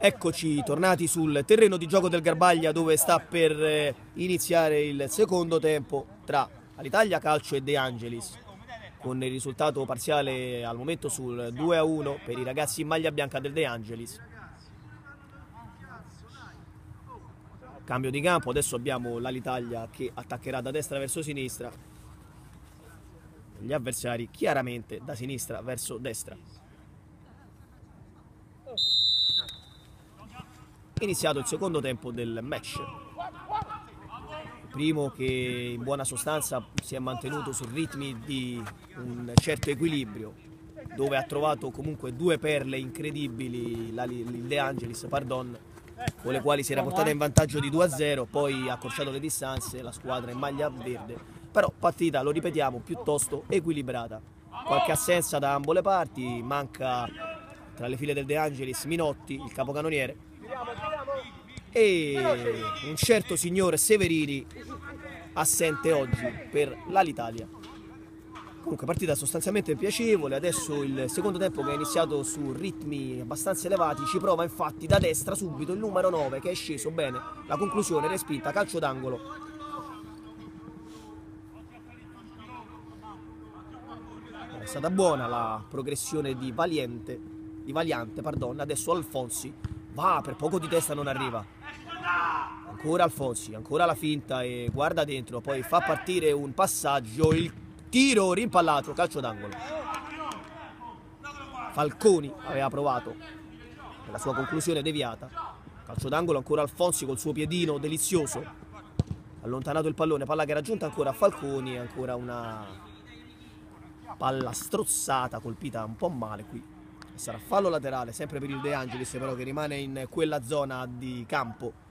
Eccoci tornati sul terreno di gioco del Garbaglia, dove sta per iniziare il secondo tempo tra Alitalia Calcio e De Angelis, con il risultato parziale al momento sul 2-1 per i ragazzi in maglia bianca del De Angelis. Cambio di campo, adesso abbiamo l'Alitalia che attaccherà da destra verso sinistra, gli avversari chiaramente da sinistra verso destra. Iniziato il secondo tempo del match, il primo che in buona sostanza si è mantenuto su ritmi di un certo equilibrio, dove ha trovato comunque due perle incredibili il De Angelis, con le quali si era portata in vantaggio di 2-0, poi ha accorciato le distanze la squadra in maglia verde, però partita, lo ripetiamo, piuttosto equilibrata, qualche assenza da ambo le parti, manca tra le file del De Angelis Minotti, il capocannoniere, e un certo signor Severini assente oggi per l'Alitalia. Comunque partita sostanzialmente piacevole. Adesso il secondo tempo, che è iniziato su ritmi abbastanza elevati, ci prova infatti da destra subito il numero 9 che è sceso bene, la conclusione respinta, calcio d'angolo. È stata buona la progressione di Valiante, adesso Alfonsi va per poco di testa, non arriva. Ancora Alfonsi, ancora la finta e guarda dentro, poi fa partire un passaggio, il tiro rimpallato, calcio d'angolo. Falconi aveva provato, la sua conclusione deviata. Calcio d'angolo, ancora Alfonsi col suo piedino delizioso, allontanato il pallone, palla che era giunta ancora a Falconi, ancora una palla strozzata, colpita un po' male qui. Sarà fallo laterale sempre per il De Angelis, però, che rimane in quella zona di campo.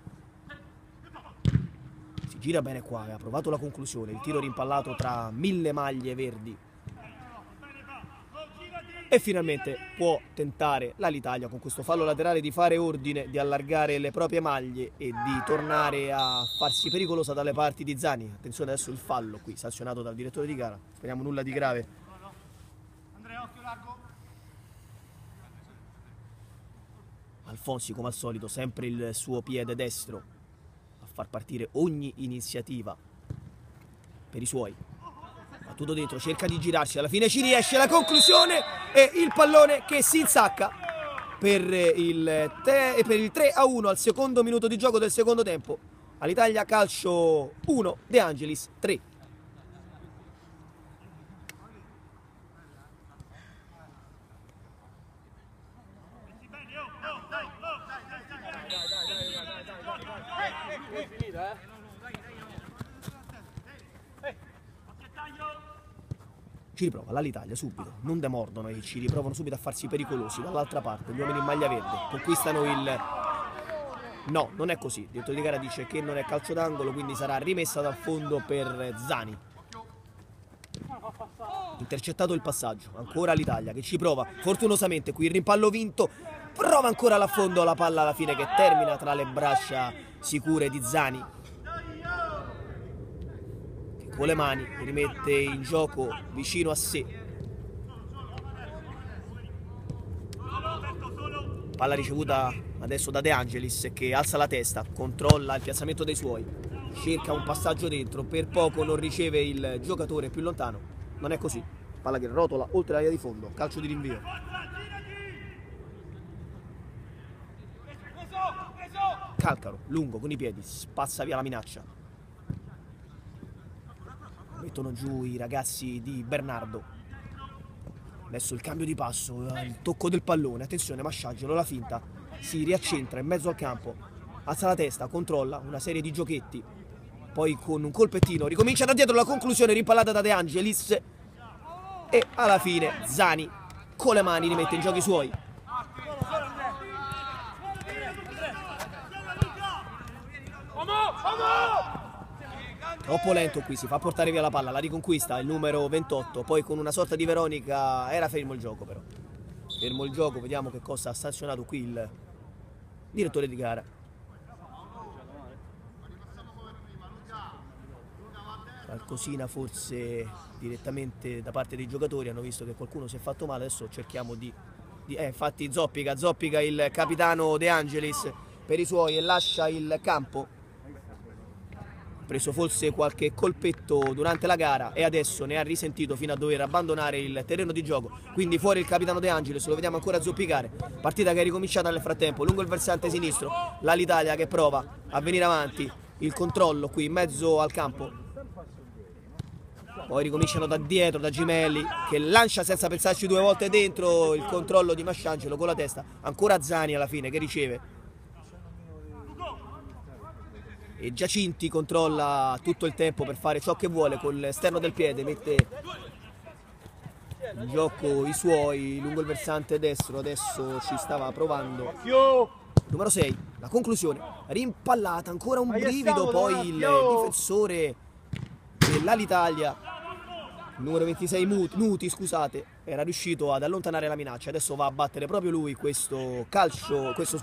Si gira bene qua, ha provato la conclusione, il tiro rimpallato tra mille maglie verdi. E finalmente può tentare l'Alitalia con questo fallo laterale di fare ordine, di allargare le proprie maglie e di tornare a farsi pericolosa dalle parti di Zani. Attenzione adesso il fallo qui, sanzionato dal direttore di gara, speriamo nulla di grave. Alfonsi, come al solito, sempre il suo piede destro a far partire ogni iniziativa per i suoi. Battuto dentro, cerca di girarsi, alla fine ci riesce, la conclusione e il pallone che si insacca per il 3-1 al secondo minuto di gioco del secondo tempo. Alitalia Calcio 1, De Angelis 3. Ci riprova l'Alitalia subito, non demordono e ci riprovano subito a farsi pericolosi. Dall'altra parte gli uomini in maglia verde conquistano il... No, non è così, il direttore di gara dice che non è calcio d'angolo, quindi sarà rimessa dal fondo per Zani. Intercettato il passaggio, ancora l'Italia che ci prova, fortunosamente qui il rimpallo vinto, prova ancora l'affondo, la palla alla fine che termina tra le braccia sicure di Zani, che con le mani rimette in gioco vicino a sé. Palla ricevuta adesso da De Angelis, che alza la testa, controlla il piazzamento dei suoi, cerca un passaggio dentro, per poco non riceve il giocatore più lontano, non è così, palla che rotola oltre la linea di fondo, calcio di rinvio. Calcaro, lungo, con i piedi, spazza via la minaccia. Mettono giù i ragazzi di Bernardo. Adesso il cambio di passo, il tocco del pallone, attenzione, Masciangelo, la finta, si riaccentra in mezzo al campo, alza la testa, controlla una serie di giochetti, poi con un colpettino ricomincia da dietro, la conclusione rimpallata da De Angelis e alla fine Zani con le mani rimette in gioco i suoi. Troppo lento qui, si fa portare via la palla, la riconquista il numero 28, poi con una sorta di Veronica era fermo il gioco, però fermo il gioco, vediamo che cosa ha sanzionato qui il direttore di gara. Qualcosina forse direttamente da parte dei giocatori, hanno visto che qualcuno si è fatto male, adesso cerchiamo di infatti zoppica il capitano De Angelis per i suoi e lascia il campo. Ha preso forse qualche colpetto durante la gara e adesso ne ha risentito fino a dover abbandonare il terreno di gioco. Quindi fuori il capitano De Angelis, lo vediamo ancora zoppicare. Partita che è ricominciata nel frattempo, lungo il versante sinistro, l'Italia che prova a venire avanti, il controllo qui in mezzo al campo. Poi ricominciano da dietro, da Gimelli, che lancia senza pensarci due volte dentro, il controllo di Masciangelo con la testa. Ancora Zani alla fine che riceve. E Giacinti controlla tutto il tempo per fare ciò che vuole con l'esterno del piede, mette in gioco i suoi lungo il versante destro, adesso ci stava provando. Numero 6, la conclusione, rimpallata, ancora un brivido, poi il difensore dell'Alitalia, numero 26 Nuti, scusate, era riuscito ad allontanare la minaccia. Adesso va a battere proprio lui questo calcio, questo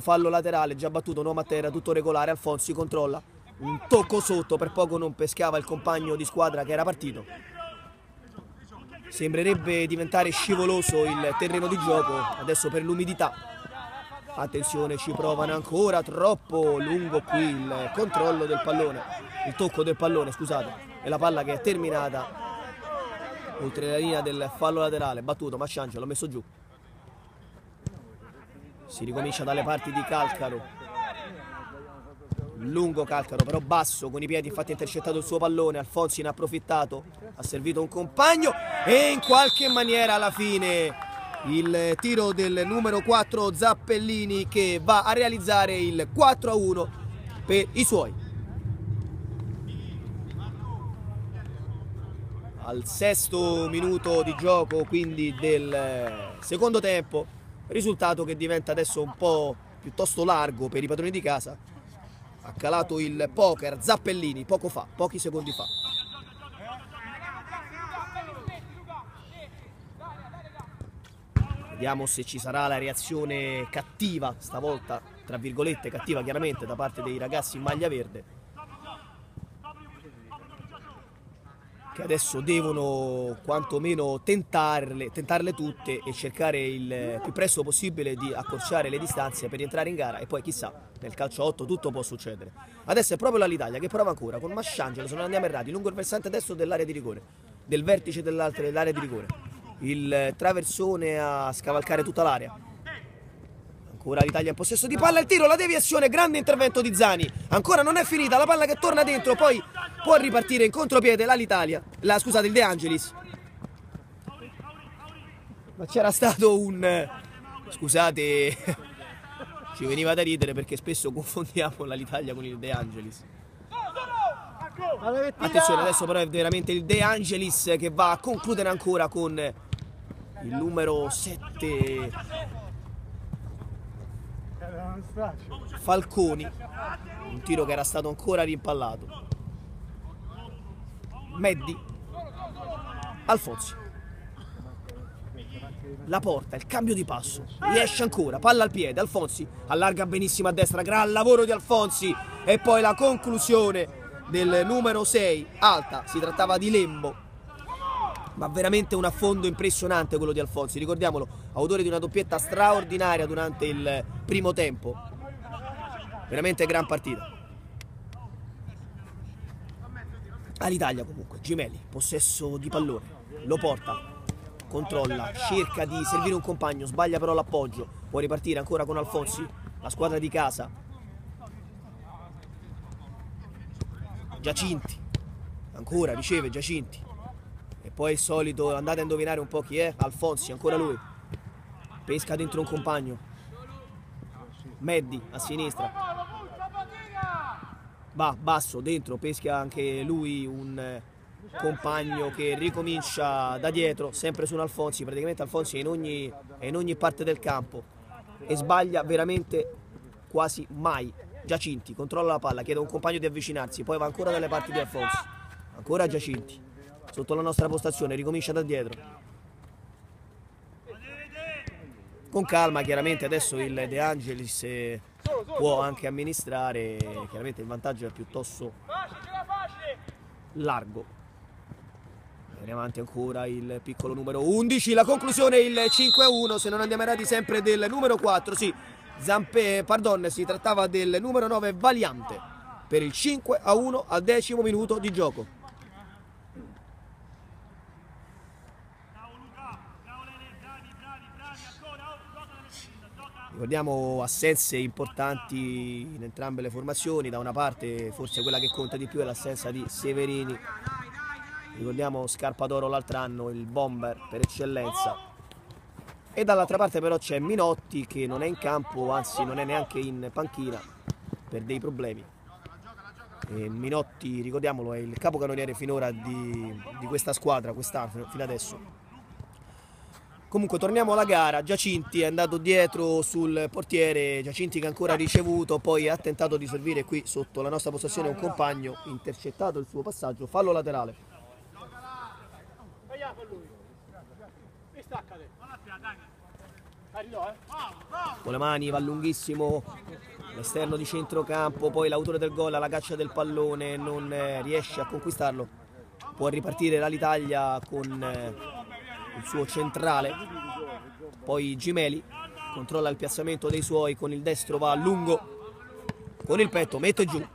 fallo laterale già battuto, uomo a terra, tutto regolare. Alfonsi controlla, un tocco sotto, per poco non pescava il compagno di squadra che era partito. Sembrerebbe diventare scivoloso il terreno di gioco adesso per l'umidità. Attenzione, ci provano ancora, troppo lungo qui il controllo del pallone, il tocco del pallone, scusate, e la palla che è terminata oltre la linea del fallo laterale. Battuto, Masciangelo l'ho messo giù. Si ricomincia dalle parti di Calcaro, lungo Calcaro però basso con i piedi, infatti ha intercettato il suo pallone. Alfonsi ne ha approfittato, ha servito un compagno e in qualche maniera alla fine il tiro del numero 4 Zappellini che va a realizzare il 4-1 per i suoi. Al 6° minuto di gioco quindi del secondo tempo, risultato che diventa adesso un po' piuttosto largo per i padroni di casa. Ha calato il poker Zappellini poco fa, pochi secondi fa. Vediamo se ci sarà la reazione cattiva, stavolta, tra virgolette cattiva chiaramente, da parte dei ragazzi in maglia verde, che adesso devono quantomeno tentarle tutte e cercare il più presto possibile di accorciare le distanze per rientrare in gara. E poi chissà, nel calcio 8 tutto può succedere. Adesso è proprio l'Italia che prova ancora con Masciangelo, se non andiamo errati, lungo il versante destro dell'area di rigore, del vertice dell'area di rigore. Il traversone a scavalcare tutta l'area. Ancora l'Italia in possesso di palla, il tiro, la deviazione, grande intervento di Zani. Ancora non è finita, la palla che torna dentro, poi può ripartire in contropiede il De Angelis. Ma c'era stato un... Scusate, ci veniva da ridere perché spesso confondiamo l'Italia con il De Angelis. Attenzione, adesso però è veramente il De Angelis che va a concludere ancora con il numero 7 Falconi, un tiro che era stato ancora rimpallato. Meddi, Alfonsi, la porta, il cambio di passo, riesce ancora, palla al piede, Alfonsi allarga benissimo a destra, gran lavoro di Alfonsi e poi la conclusione del numero 6, alta, si trattava di Lembo, ma veramente un affondo impressionante quello di Alfonsi. Ricordiamolo, autore di una doppietta straordinaria durante il primo tempo, veramente gran partita. All'Italia comunque, Gimelli, possesso di pallone, lo porta, controlla, cerca di servire un compagno, sbaglia però l'appoggio, può ripartire ancora con Alfonsi, la squadra di casa. Giacinti, ancora riceve Giacinti e poi il solito, andate a indovinare un po' chi è, Alfonsi, ancora lui, pesca dentro un compagno, Meddi a sinistra, va basso dentro, pesca anche lui un compagno che ricomincia da dietro, sempre su un Alfonsi. Praticamente Alfonsi è in ogni parte del campo e sbaglia veramente quasi mai. Giacinti controlla la palla, chiede a un compagno di avvicinarsi, poi va ancora dalle parti di Alfonsi, ancora Giacinti sotto la nostra postazione, ricomincia da dietro con calma. Chiaramente adesso il De Angelis può anche amministrare, chiaramente il vantaggio è piuttosto largo. Viene avanti ancora il piccolo numero 11, la conclusione il 5-1, se non andiamo errati sempre del numero 4, sì, pardon, si trattava del numero 9 Valiante per il 5-1 al 10° minuto di gioco. Ricordiamo assenze importanti in entrambe le formazioni, da una parte forse quella che conta di più è l'assenza di Severini, ricordiamo Scarpadoro l'altro anno, il bomber per eccellenza, e dall'altra parte però c'è Minotti che non è in campo, anzi non è neanche in panchina per dei problemi. E Minotti, ricordiamolo, è il capocannoniere finora di questa squadra quest'anno, fino adesso. Comunque torniamo alla gara. Giacinti è andato dietro sul portiere, Giacinti che ancora ha ricevuto, poi ha tentato di servire qui sotto la nostra possessione un compagno, intercettato il suo passaggio, fallo laterale. Con le mani va lunghissimo l'esterno di centrocampo, poi l'autore del gol alla caccia del pallone non riesce a conquistarlo, può ripartire l'Italia con il suo centrale, poi Gimeli controlla il piazzamento dei suoi, con il destro va a lungo, con il petto mette giù,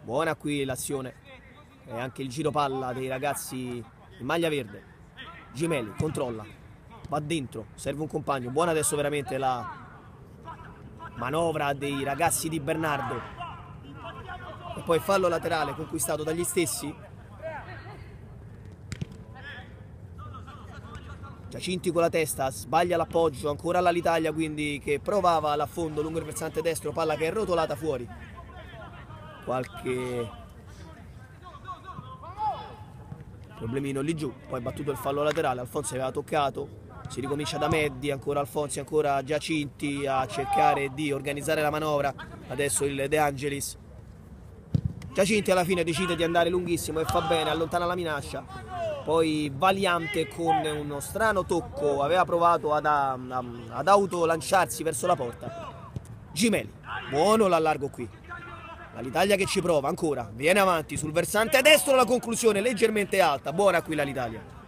buona qui l'azione e anche il giro palla dei ragazzi in maglia verde. Gimeli controlla, va dentro, serve un compagno, buona adesso veramente la manovra dei ragazzi di Bernardo, e poi fallo laterale conquistato dagli stessi. Giacinti con la testa, sbaglia l'appoggio, ancora l'Italia quindi che provava l'affondo lungo il versante destro, palla che è rotolata fuori. Qualche problemino lì giù, poi battuto il fallo laterale, Alfonsi aveva toccato, si ricomincia da Meddi, ancora Alfonsi, ancora Giacinti a cercare di organizzare la manovra, adesso il De Angelis. Giacinti alla fine decide di andare lunghissimo e fa bene, allontana la minaccia. Poi Valiante con uno strano tocco aveva provato ad autolanciarsi verso la porta. Gimeli, buono l'allargo qui. L'Italia che ci prova ancora, viene avanti sul versante destro, la conclusione leggermente alta, buona qui l'Italia.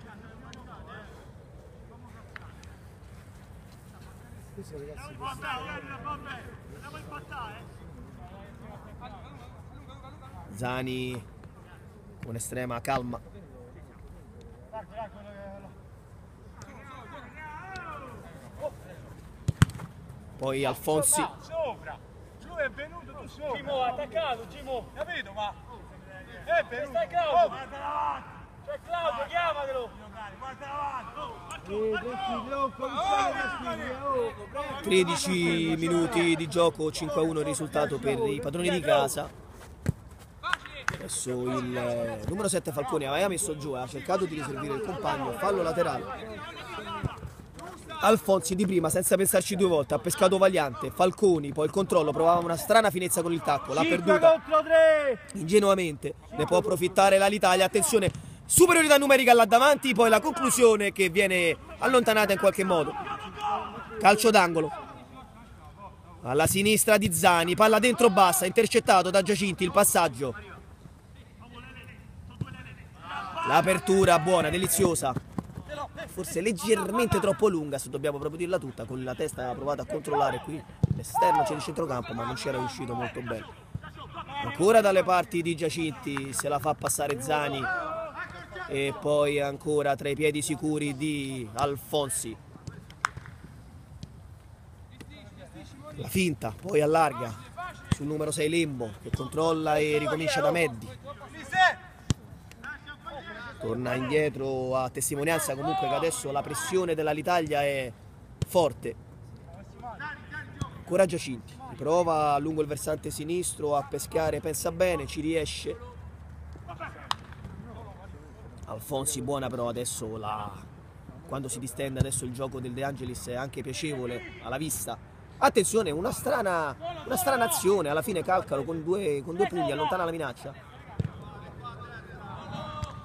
Zani con estrema calma. Poi Alfonsi. Giù è venuto tu sopra. Gimo ha attaccato, Gimo. Capito, ma è venuto. Stai Claudio. Guarda avanti. C'è Claudio, chiamatelo. Guarda avanti. 13 minuti di gioco, 5-1 il risultato per i padroni di casa. Adesso il numero 7 Falconi aveva messo giù, ha cercato di riservire il compagno, fallo laterale. Alfonsi di prima, senza pensarci due volte, ha pescato Valiante, Falconi, poi il controllo, provava una strana finezza con il tacco, l'ha perduta ingenuamente, ne può approfittare l'Italia, attenzione, superiorità numerica là davanti, poi la conclusione che viene allontanata in qualche modo. Calcio d'angolo. Alla sinistra di Zani, palla dentro bassa, intercettato da Giacinti, il passaggio. L'apertura buona, deliziosa. Forse leggermente troppo lunga, se dobbiamo proprio dirla tutta, con la testa ha provato a controllare qui l'esterno, c'è il centrocampo, ma non c'era riuscito molto bene. Ancora dalle parti di Giacinti, se la fa passare Zani e poi ancora tra i piedi sicuri di Alfonsi. La finta, poi allarga sul numero 6 Lembo che controlla e ricomincia da Meddi. Torna indietro a testimonianza comunque che adesso la pressione dell'Italia è forte. Ancora Giacinti, riprova lungo il versante sinistro a pescare, pensa bene, ci riesce. Alfonsi buona però adesso, quando si distende adesso il gioco del De Angelis è anche piacevole alla vista. Attenzione, una strana azione, alla fine Calcalo con due pugni allontana la minaccia.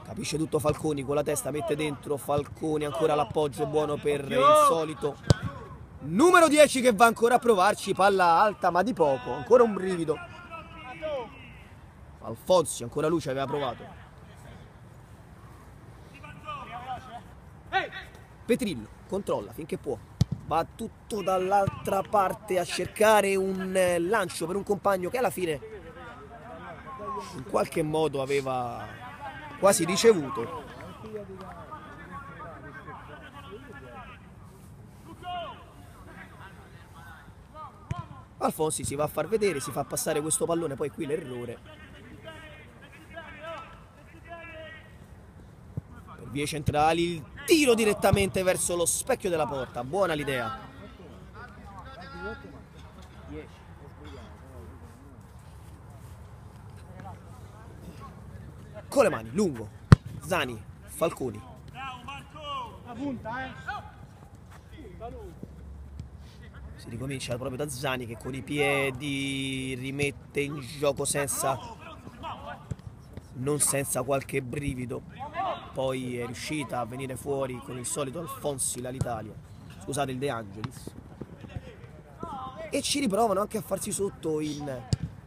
Capisce tutto Falconi con la testa, mette dentro Falconi, ancora l'appoggio buono per il solito numero 10 che va ancora a provarci, palla alta ma di poco, ancora un brivido. Alfonsi, ancora lui ci aveva provato. Petrillo controlla finché può, va tutto dall'altra parte a cercare un lancio per un compagno che alla fine in qualche modo aveva quasi ricevuto. Alfonsi si va a far vedere, si fa passare questo pallone, poi qui l'errore per vie centrali, il tiro direttamente verso lo specchio della porta, buona l'idea. Con le mani, lungo, Zani, Falconi. Si ricomincia proprio da Zani che con i piedi rimette in gioco non senza qualche brivido. Poi è riuscita a venire fuori con il solito Alfonsi l'Italia, scusate, il De Angelis. E ci riprovano anche a farsi sotto in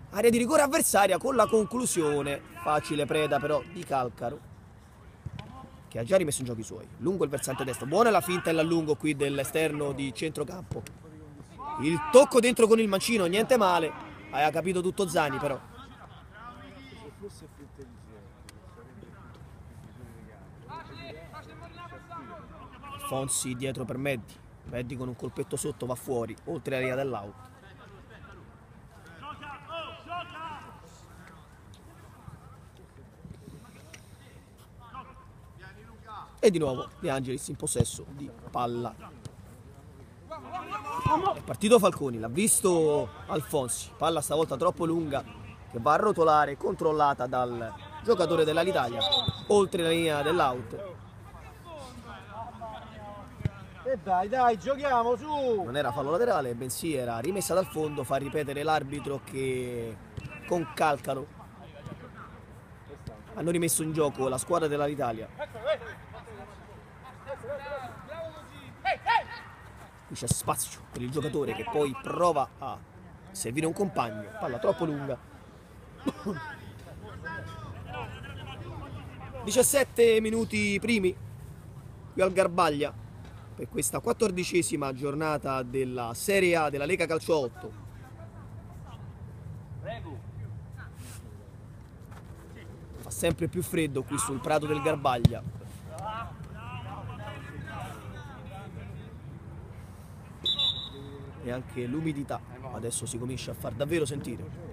area di rigore avversaria con la conclusione, facile preda però di Calcaro, che ha già rimesso in gioco i suoi. Lungo il versante destro, buona la finta e l'allungo qui dell'esterno di centrocampo. Il tocco dentro con il mancino, niente male, aveva capito tutto Zani però. Fonsi dietro per Meddi, Meddi con un colpetto sotto va fuori, oltre la linea dell'out. E di nuovo De Angelis in possesso di palla. È partito Falconi, l'ha visto Alfonsi, palla stavolta troppo lunga che va a rotolare, controllata dal giocatore dell'Italia, oltre la linea dell'out. E dai, giochiamo su! Non era fallo laterale, bensì era rimessa dal fondo, fa ripetere l'arbitro che con Calcaro hanno rimesso in gioco la squadra dell'Italia. Qui c'è spazio per il giocatore che poi prova a servire un compagno, palla troppo lunga. 17 minuti primi qui al Garbaglia per questa 14ª giornata della Serie A della Lega Calcio 8. Fa sempre più freddo qui sul prato del Garbaglia. E anche l'umidità adesso si comincia a far davvero sentire.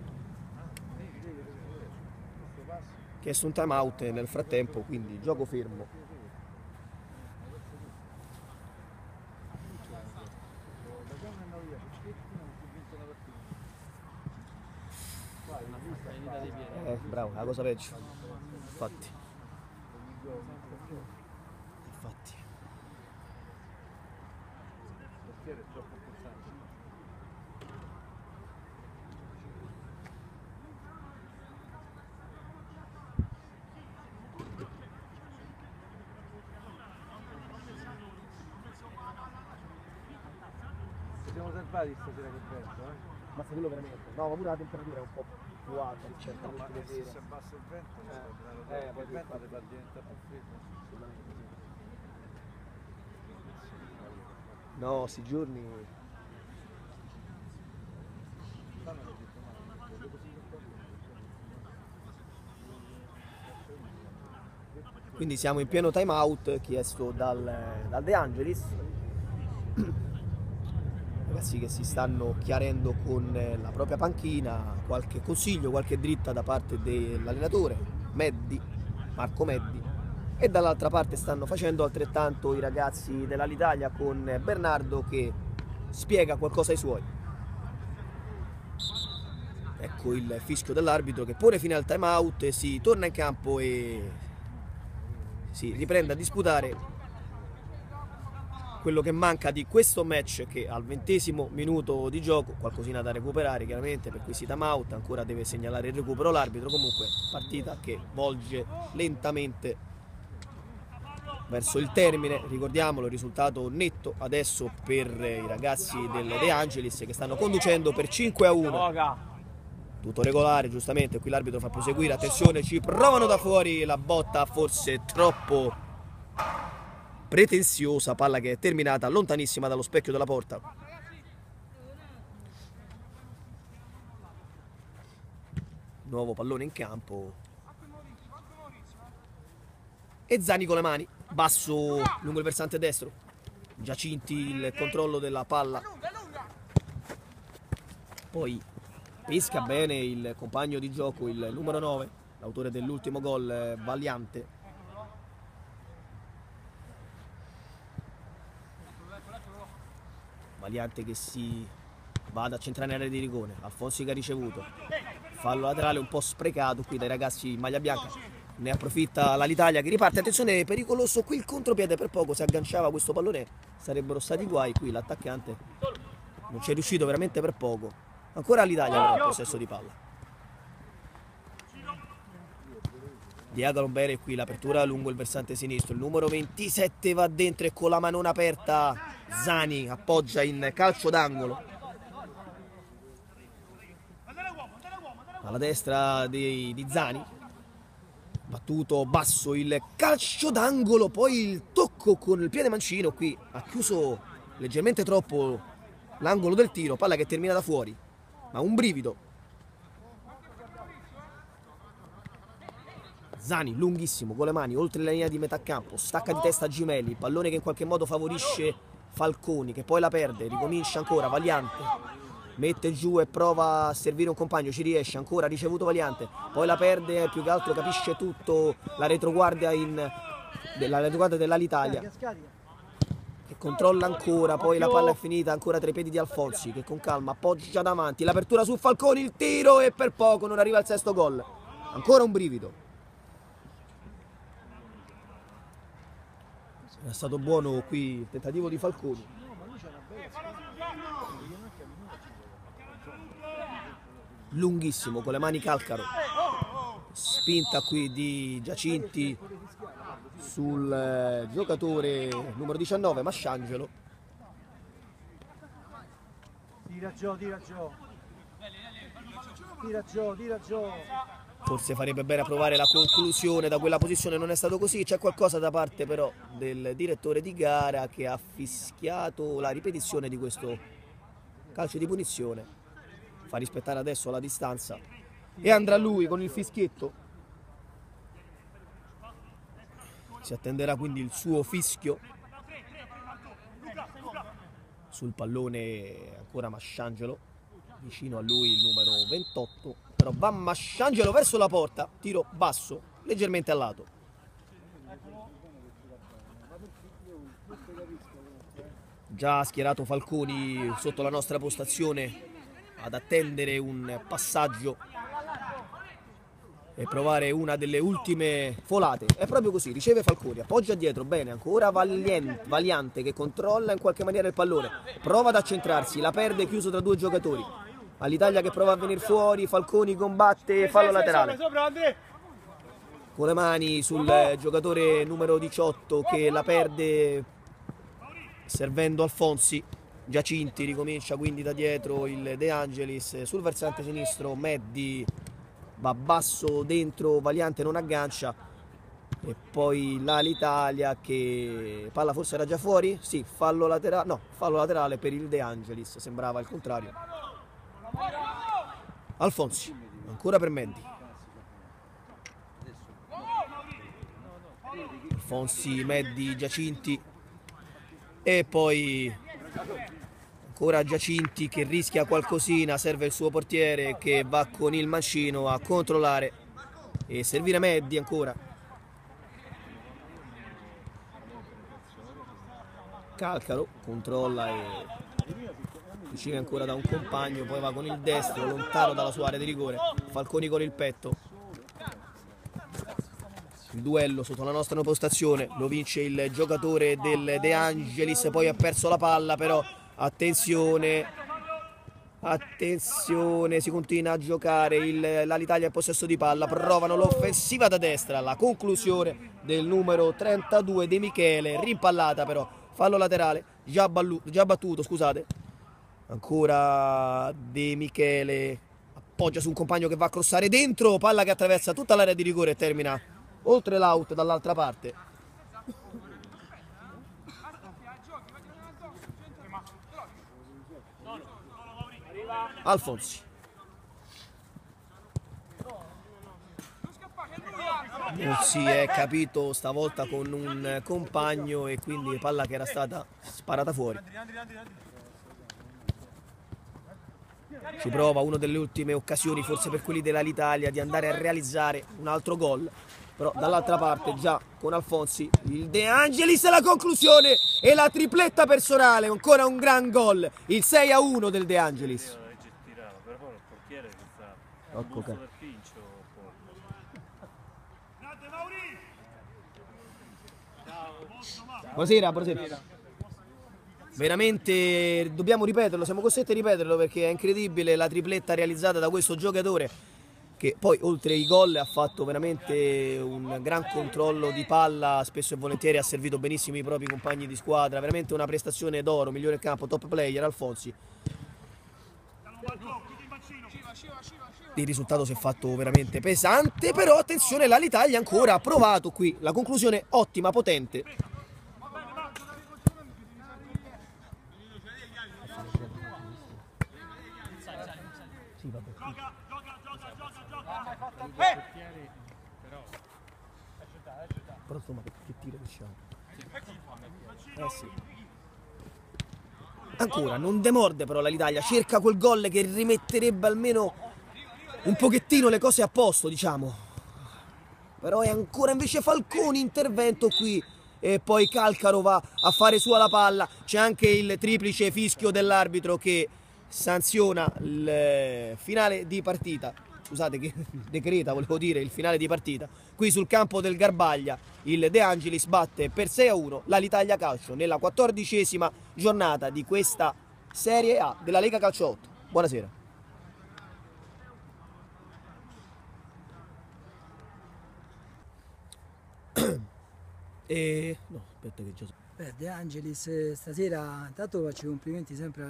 Chiesto un time out nel frattempo, quindi gioco fermo. Bravo, la cosa peggio. Infatti. Siamo salvati stasera che vento, Ma se quello veramente. No, ma pure la temperatura è un po' più alta rispetto a ma queste se sera. si abbassa il vento, poi il vento ti fa diventare più freddo. No, sti giorni. Quindi siamo in pieno time out chiesto dal De Angelis. Ragazzi che si stanno chiarendo con la propria panchina, qualche consiglio, qualche dritta da parte dell'allenatore Marco Meddi, e dall'altra parte stanno facendo altrettanto i ragazzi dell'Italia con Bernardo che spiega qualcosa ai suoi. Ecco il fischio dell'arbitro che pone fine al time out e si torna in campo e si riprende a disputare quello che manca di questo match, che al 20° minuto di gioco, qualcosina da recuperare chiaramente per questi time out, ancora deve segnalare il recupero l'arbitro. Comunque partita che volge lentamente verso il termine, ricordiamolo, risultato netto adesso per i ragazzi del De Angelis che stanno conducendo per 5-1. Tutto regolare, giustamente, qui l'arbitro fa proseguire, attenzione, ci provano da fuori, la botta forse troppo pretenziosa, palla che è terminata lontanissima dallo specchio della porta. Nuovo pallone in campo e Zani con le mani, basso lungo il versante destro. Giacinti il controllo della palla, poi pesca bene il compagno di gioco, il numero 9, l'autore dell'ultimo gol, Valiante. Valiante che si va ad accentrare in area di rigore. Alfonsi che ha ricevuto fallo laterale un po' sprecato qui dai ragazzi in maglia bianca, ne approfitta l'Italia che riparte. Attenzione, pericoloso qui il contropiede, per poco se agganciava questo pallone sarebbero stati guai. Qui l'attaccante non ci è riuscito, veramente per poco. Ancora l'Italia però il possesso di palla. Diagalo bene qui l'apertura lungo il versante sinistro, il numero 27 va dentro e con la manona aperta Zani appoggia in calcio d'angolo. Alla destra di Zani, battuto basso il calcio d'angolo, poi il tocco con il piede mancino, qui ha chiuso leggermente troppo l'angolo del tiro, palla che termina da fuori, ma un brivido. Zani lunghissimo con le mani oltre la linea di metà campo, stacca di testa Gimelli, pallone che in qualche modo favorisce Falconi che poi la perde, ricomincia ancora Valiante, mette giù e prova a servire un compagno, ci riesce ancora, ricevuto Valiante, poi la perde, più che altro capisce tutto la retroguardia dell'Italia che controlla ancora, poi la palla è finita ancora tra i piedi di Alfonsi che con calma appoggia davanti, l'apertura su Falconi, il tiro e per poco non arriva al sesto gol, ancora un brivido. È stato buono qui il tentativo di Falconi. Lunghissimo con le mani Calcaro, spinta qui di Giacinti sul giocatore numero 19 Masciangelo. Tira giù. Forse farebbe bene a provare la conclusione da quella posizione, non è stato così. C'è qualcosa da parte però del direttore di gara che ha fischiato la ripetizione di questo calcio di punizione. Fa rispettare adesso la distanza e andrà lui con il fischietto. Si attenderà quindi il suo fischio. Sul pallone ancora Masciangelo, vicino a lui il numero 28, però va Masciangelo verso la porta, tiro basso, leggermente a lato. Già schierato Falconi sotto la nostra postazione ad attendere un passaggio e provare una delle ultime folate. È proprio così, riceve Falconi, appoggia dietro, bene, ancora Valiante che controlla in qualche maniera il pallone, prova ad accentrarsi, la perde chiuso tra due giocatori. All'Italia che prova a venire fuori, Falconi combatte, fallo laterale. Con le mani sul giocatore numero 18 che la perde servendo Alfonsi. Giacinti ricomincia quindi da dietro il De Angelis, sul versante sinistro Meddi va basso dentro, Valiante non aggancia e poi l'Italia che palla forse era già fuori? Sì, fallo laterale, no, fallo laterale per il De Angelis, sembrava il contrario. Alfonsi, ancora per Meddi. Alfonsi, Meddi, Giacinti e poi ancora Giacinti che rischia qualcosina, serve il suo portiere che va con il mancino a controllare e servire Meddi ancora. Calcaro controlla e riceve ancora da un compagno, poi va con il destro lontano dalla sua area di rigore. Falconi con il petto. Il duello sotto la nostra postazione lo vince il giocatore del De Angelis, poi ha perso la palla, però attenzione, si continua a giocare, l'Italia è in possesso di palla, provano l'offensiva da destra, la conclusione del numero 32 De Michele, rimpallata però, fallo laterale, già battuto, scusate, ancora De Michele, appoggia su un compagno che va a crossare dentro, palla che attraversa tutta l'area di rigore e termina oltre l'out dall'altra parte. Alfonsi. Non si è capito stavolta con un compagno e quindi palla che era stata sparata fuori. Ci prova, una delle ultime occasioni forse per quelli dell'Italia di andare a realizzare un altro gol, però dall'altra parte già con Alfonsi il De Angelis, la conclusione e la tripletta personale, ancora un gran gol, il 6-1 del De Angelis. Buonasera, buonasera. Veramente dobbiamo ripeterlo, siamo costretti a ripeterlo perché è incredibile la tripletta realizzata da questo giocatore che poi oltre ai gol ha fatto veramente un gran controllo di palla, spesso e volentieri ha servito benissimo i propri compagni di squadra, veramente una prestazione d'oro, migliore in campo, top player Alfonsi. Il risultato si è fatto veramente pesante, però attenzione, l'Italia ancora ha provato qui, la conclusione ottima, potente. Sì, vabbè. Però insomma che tiro diciamo. Sì. Ancora non demorde però l'Italia, cerca quel gol che rimetterebbe almeno un pochettino le cose a posto, diciamo. Però è ancora invece Falconi, intervento qui e poi Calcaro va a fare sua la palla. C'è anche il triplice fischio dell'arbitro che sanziona il finale di partita, scusate che decreta, volevo dire il finale di partita. Qui sul campo del Garbaglia il De Angelis batte per 6-1 l'Italia Calcio nella 14ª giornata di questa Serie A della Lega Calcio 8. Buonasera. No, aspetta che già... De Angelis stasera intanto faccio i complimenti sempre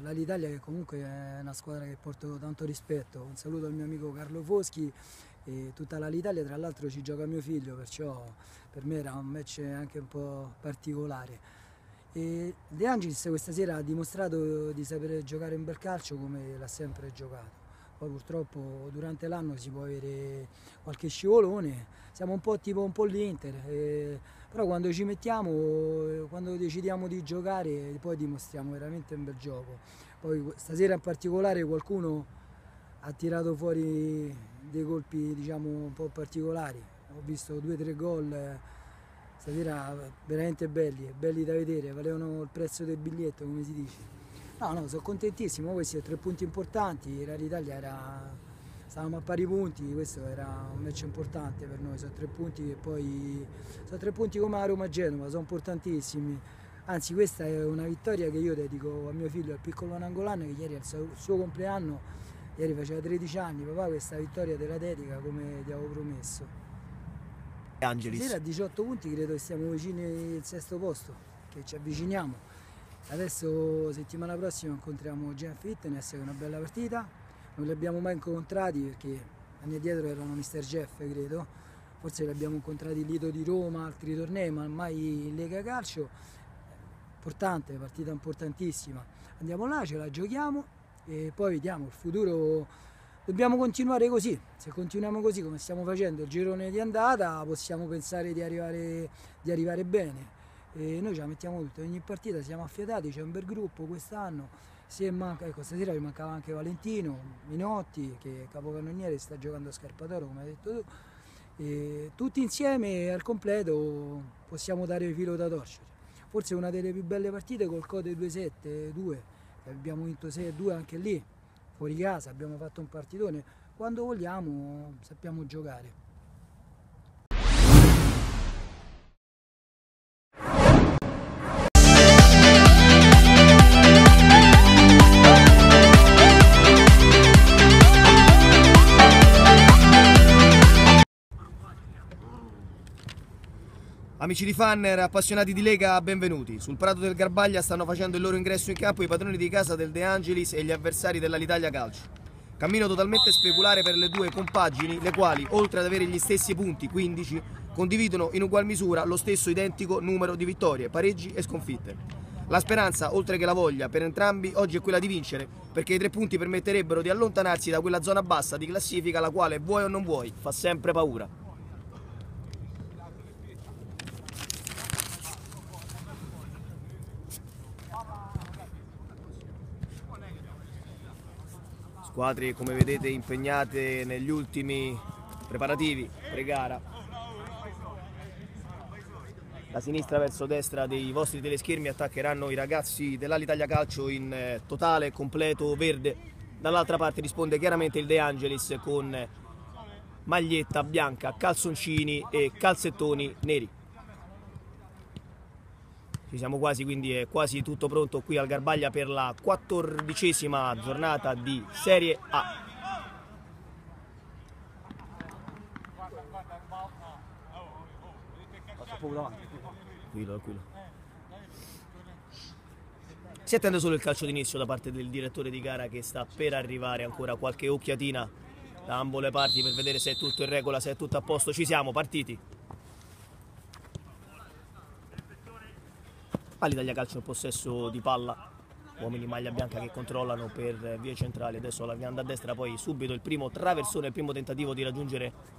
all'Italia che comunque è una squadra che porto tanto rispetto. Un saluto al mio amico Carlo Foschi e tutta l'Italia, tra l'altro ci gioca mio figlio, perciò per me era un match anche un po' particolare. E De Angelis questa sera ha dimostrato di sapere giocare un bel calcio come l'ha sempre giocato. Poi purtroppo durante l'anno si può avere qualche scivolone, siamo un po' tipo un po' l'Inter, però quando ci mettiamo, quando decidiamo di giocare poi dimostriamo veramente un bel gioco. Poi stasera in particolare qualcuno ha tirato fuori dei colpi diciamo un po' particolari, ho visto 2 o 3 gol stasera veramente belli da vedere, valevano il prezzo del biglietto come si dice. No, sono contentissimo, questi sono 3 punti importanti, l'Italia stavamo a pari punti, questo era un match importante per noi, sono 3 punti che poi, sono 3 punti come a Roma-Genova, sono importantissimi, anzi questa è una vittoria che io dedico a mio figlio, al piccolo Nangolan, che ieri è il suo compleanno, ieri faceva 13 anni, papà questa vittoria te la dedica come ti avevo promesso. Angelis. Stasera a 18 punti credo che stiamo vicini al 6° posto, che ci avviciniamo. Adesso settimana prossima incontriamo Gen Fitness, che è una bella partita, non li abbiamo mai incontrati perché anni addietro erano Mr. Jeff credo, forse li abbiamo incontrati in Lido di Roma, altri tornei, ma mai in Lega Calcio, importante, partita importantissima, andiamo là, ce la giochiamo e poi vediamo il futuro, dobbiamo continuare così, se continuiamo così come stiamo facendo il girone di andata possiamo pensare di arrivare bene. E noi ce la mettiamo tutte, ogni partita siamo affiatati, c'è un bel gruppo quest'anno, ecco stasera mi mancava anche Valentino, Minotti che è capocannoniere, sta giocando a Scarpatoro come hai detto tu, e tutti insieme al completo possiamo dare filo da torcere, forse una delle più belle partite col Code 2-7-2, abbiamo vinto 6-2 anche lì, fuori casa, abbiamo fatto un partitone, quando vogliamo sappiamo giocare. Amici di Fanner, appassionati di Lega, benvenuti. Sul prato del Garbaglia stanno facendo il loro ingresso in campo i padroni di casa del De Angelis e gli avversari dell'Italia Calcio. Cammino totalmente speculare per le 2 compagini, le quali, oltre ad avere gli stessi punti, 15, condividono in ugual misura lo stesso identico numero di vittorie, pareggi e sconfitte. La speranza, oltre che la voglia, per entrambi oggi è quella di vincere, perché i 3 punti permetterebbero di allontanarsi da quella zona bassa di classifica, la quale, vuoi o non vuoi, fa sempre paura. Squadre, come vedete, impegnate negli ultimi preparativi pre-gara. Da sinistra verso destra dei vostri teleschermi attaccheranno i ragazzi dell'Alitalia Calcio in totale e completo verde. Dall'altra parte risponde chiaramente il De Angelis con maglietta bianca, calzoncini e calzettoni neri. Ci siamo quasi, quindi è quasi tutto pronto qui al Garbaglia per la 14ª giornata di Serie A. Tranquillo. Si attende solo il calcio d'inizio da parte del direttore di gara, che sta per arrivare. Ancora qualche occhiatina da ambo le parti per vedere se è tutto in regola, se è tutto a posto. Ci siamo, partiti. L'Italia Calcio in possesso di palla, uomini in maglia bianca che controllano per vie centrali. Adesso la vianda a destra, poi subito il primo traversone, il primo tentativo di raggiungere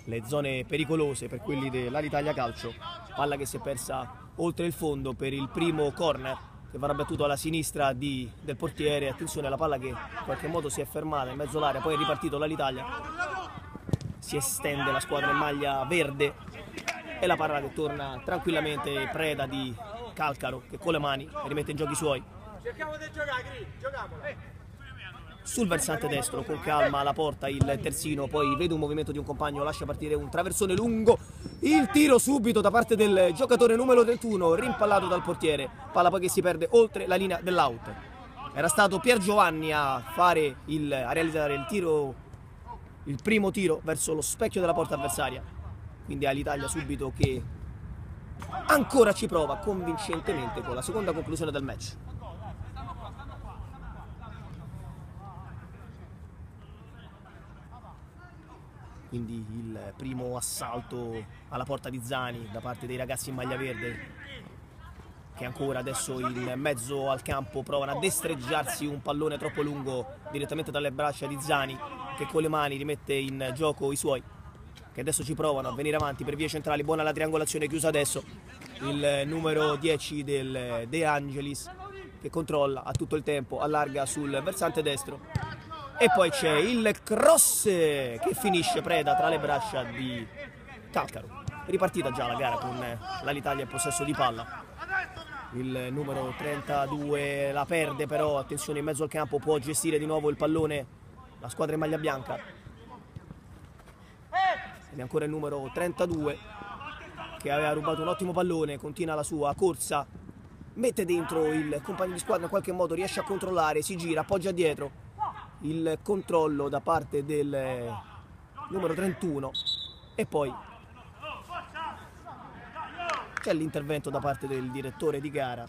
le zone pericolose per quelli dell'Alitalia Calcio. Palla che si è persa oltre il fondo per il primo corner, che verrà battuto alla sinistra del portiere. Attenzione alla palla che in qualche modo si è fermata in mezzo all'area, poi è ripartito l'Alitalia, si estende la squadra in maglia verde e la palla che torna tranquillamente preda di Calcaro, che con le mani rimette in giochi i suoi. Cerchiamo di giocare, giochiamolo. Sul versante destro con calma la porta il terzino, poi vede un movimento di un compagno, lascia partire un traversone lungo, il tiro subito da parte del giocatore numero 31, rimpallato dal portiere, palla poi che si perde oltre la linea dell'out. Era stato Pier Giovanni a realizzare il primo tiro verso lo specchio della porta avversaria, quindi all'Italia subito che ancora ci prova convincentemente con la seconda conclusione del match. Quindi il primo assalto alla porta di Zani da parte dei ragazzi in maglia verde, che ancora adesso in mezzo al campo provano a destreggiarsi un pallone troppo lungo direttamente dalle braccia di Zani, che con le mani rimette in gioco i suoi, che adesso ci provano a venire avanti per vie centrali. Buona la triangolazione chiusa adesso, il numero 10 del De Angelis, che controlla a tutto il tempo, allarga sul versante destro. E poi c'è il cross che finisce preda tra le braccia di Calcaro. Ripartita già la gara con l'Alitalia in possesso di palla. Il numero 32 la perde, però attenzione, in mezzo al campo può gestire di nuovo il pallone la squadra in maglia bianca. Ed è ancora il numero 32 che aveva rubato un ottimo pallone, continua la sua corsa, mette dentro il compagno di squadra, in qualche modo riesce a controllare, si gira, appoggia dietro. Il controllo da parte del numero 31 e poi c'è l'intervento da parte del direttore di gara,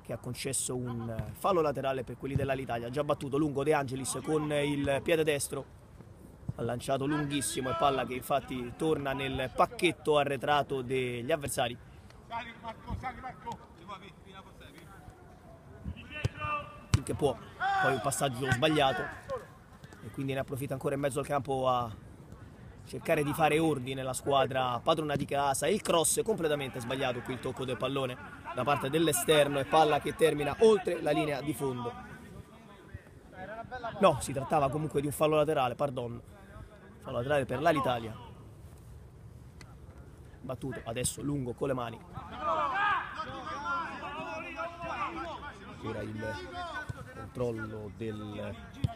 che ha concesso un fallo laterale per quelli dell'Alitalia. Già battuto lungo De Angelis con il piede destro, ha lanciato lunghissimo e palla che infatti torna nel pacchetto arretrato degli avversari. Che può, poi un passaggio sbagliato e quindi ne approfitta ancora in mezzo al campo a cercare di fare ordine la squadra padrona di casa. Il cross è completamente sbagliato qui, il tocco del pallone da parte dell'esterno e palla che termina oltre la linea di fondo. No, si trattava comunque di un fallo laterale, fallo laterale per l'Alitalia. Battuto adesso lungo con le mani. Ora il controllo del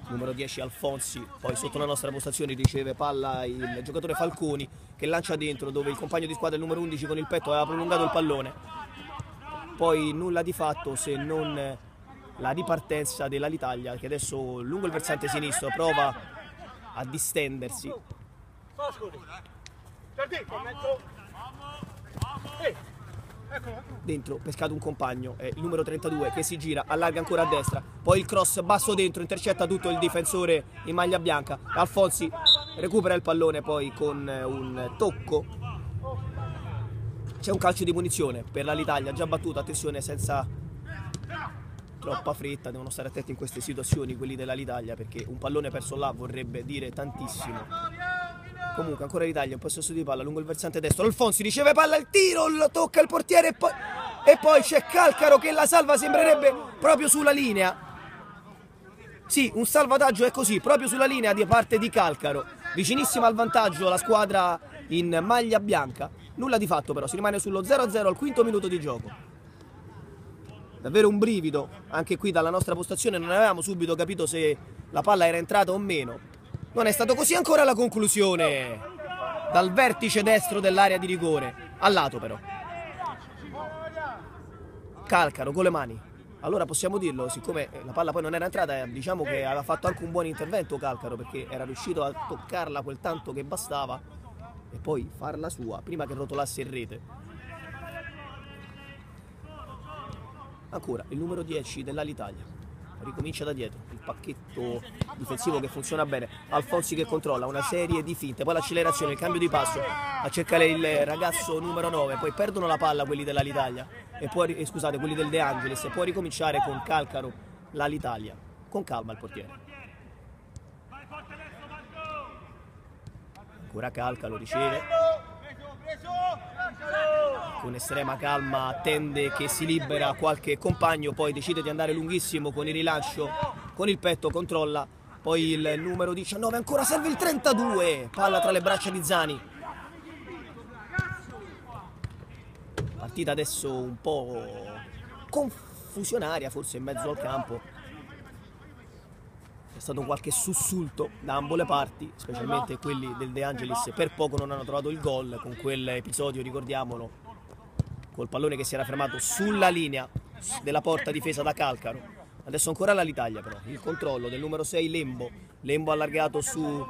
numero 10 Alfonsi, poi sotto la nostra postazione riceve palla il giocatore Falconi, che lancia dentro, dove il compagno di squadra, il numero 11 con il petto, aveva prolungato il pallone. Poi nulla di fatto se non la ripartenza dell'Alitalia, che adesso lungo il versante sinistro prova a distendersi. Dentro pescato un compagno, è il numero 32 che si gira, allarga ancora a destra, poi il cross basso dentro, intercetta tutto il difensore in maglia bianca. Alfonsi recupera il pallone poi con un tocco C'è un calcio di punizione per l'Italia, già battuto, attenzione, senza troppa fretta, devono stare attenti in queste situazioni quelli dell'Italia, perché un pallone perso là vorrebbe dire tantissimo. Comunque ancora l'Italia, un possesso di palla lungo il versante destro, Alfonsi riceve palla, il tiro, lo tocca il portiere e poi c'è Calcaro che la salva, sembrerebbe proprio sulla linea. Sì, un salvataggio è così, proprio sulla linea di parte di Calcaro, vicinissima al vantaggio la squadra in maglia bianca. Nulla di fatto però, si rimane sullo 0-0 al quinto minuto di gioco. Davvero un brivido, anche qui dalla nostra postazione non avevamo subito capito se la palla era entrata o meno. Non è stato così, ancora la conclusione dal vertice destro dell'area di rigore, al lato però. Calcaro con le mani. Allora possiamo dirlo, siccome la palla poi non era entrata, diciamo che aveva fatto anche un buon intervento Calcaro, perché era riuscito a toccarla quel tanto che bastava e poi farla sua prima che rotolasse in rete. Ancora il numero 10 dell'Italia, ricomincia da dietro, il pacchetto difensivo che funziona bene, Alfonsi che controlla una serie di finte, poi l'accelerazione, il cambio di passo a cercare il ragazzo numero 9, poi perdono la palla quelli dell'Italia e poi, scusate, quelli del De Angelis, e può ricominciare con Calcaro l'Italia, con calma il portiere. Ancora Calcaro riceve, con estrema calma attende che si libera qualche compagno, poi decide di andare lunghissimo con il rilancio, con il petto controlla, poi il numero 19, ancora serve il 32, palla tra le braccia di Zani. Partita adesso un po' confusionaria forse in mezzo al campo. C'è stato qualche sussulto da ambo le parti, specialmente quelli del De Angelis, per poco non hanno trovato il gol con quell'episodio, ricordiamolo, col pallone che si era fermato sulla linea della porta difesa da Calcaro. Adesso ancora l'Italia però, il controllo del numero 6 Lembo allargato sul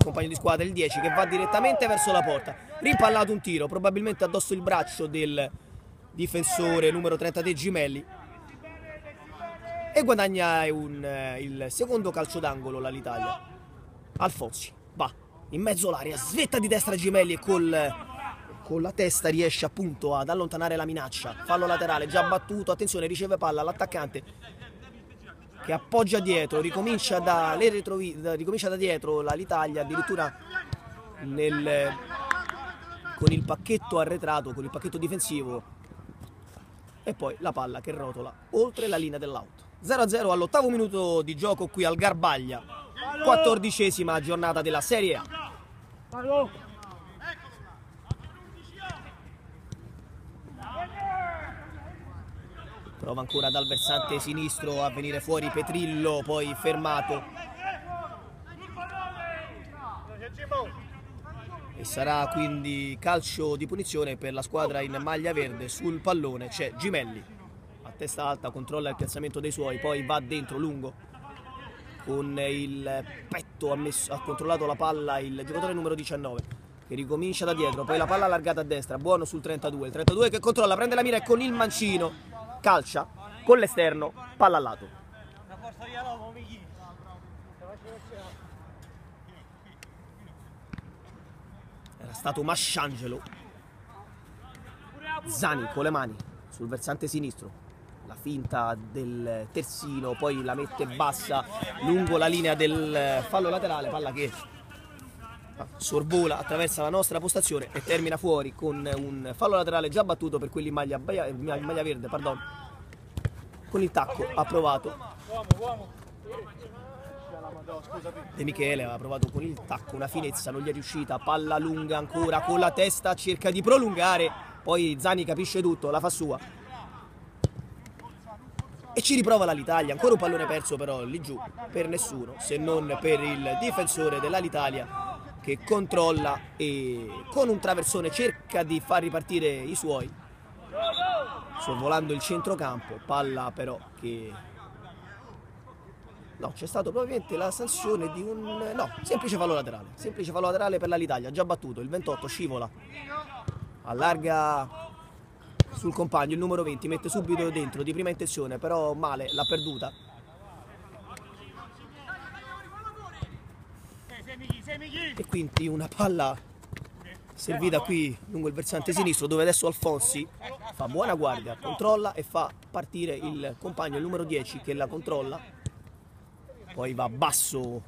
compagno di squadra, il 10 che va direttamente verso la porta, rimpallato un tiro, probabilmente addosso il braccio del difensore numero 33 Gimelli, e guadagna il secondo calcio d'angolo l'Italia. Alfonsi va in mezzo all'area, svetta di destra Gimelli e con la testa riesce appunto ad allontanare la minaccia. Fallo laterale già battuto, attenzione, riceve palla l'attaccante che appoggia dietro, ricomincia da dietro l'Italia, addirittura con il pacchetto arretrato, con il pacchetto difensivo, e poi la palla che rotola oltre la linea dell'out. 0-0 all'8° minuto di gioco qui al Garbaglia, 14ª giornata della Serie A. Prova ancora dal versante sinistro a venire fuori Petrillo, poi fermato. E sarà quindi calcio di punizione per la squadra in maglia verde. Sul pallone c'è Gimelli, a testa alta, controlla il piazzamento dei suoi, poi va dentro lungo. Con il petto ha controllato la palla il giocatore numero 19, che ricomincia da dietro, poi la palla allargata a destra, buono sul 32, il 32 che controlla, prende la mira e con il mancino calcia con l'esterno, palla al lato. Era stato Masciangelo. Zani con le mani sul versante sinistro, la finta del terzino, poi la mette bassa lungo la linea del fallo laterale, palla che sorvola, attraversa la nostra postazione e termina fuori con un fallo laterale già battuto per quelli in maglia verde, pardon. Con il tacco ha provato De Michele, aveva provato con il tacco una finezza, non gli è riuscita, palla lunga ancora con la testa, cerca di prolungare, poi Zani capisce tutto, la fa sua e ci riprova l'Italia. Ancora un pallone perso però lì giù per nessuno se non per il difensore dell'Italia, che controlla e con un traversone cerca di far ripartire i suoi, sorvolando il centrocampo. Palla però che no, c'è stato probabilmente la sanzione di semplice fallo laterale per l'Italia, già battuto. Il 28 scivola, allarga sul compagno, il numero 20 mette subito dentro di prima intenzione, però male, l'ha perduta. E quindi una palla servita qui lungo il versante sinistro, dove adesso Alfonsi fa buona guardia, controlla e fa partire il compagno, il numero 10, che la controlla. Poi va basso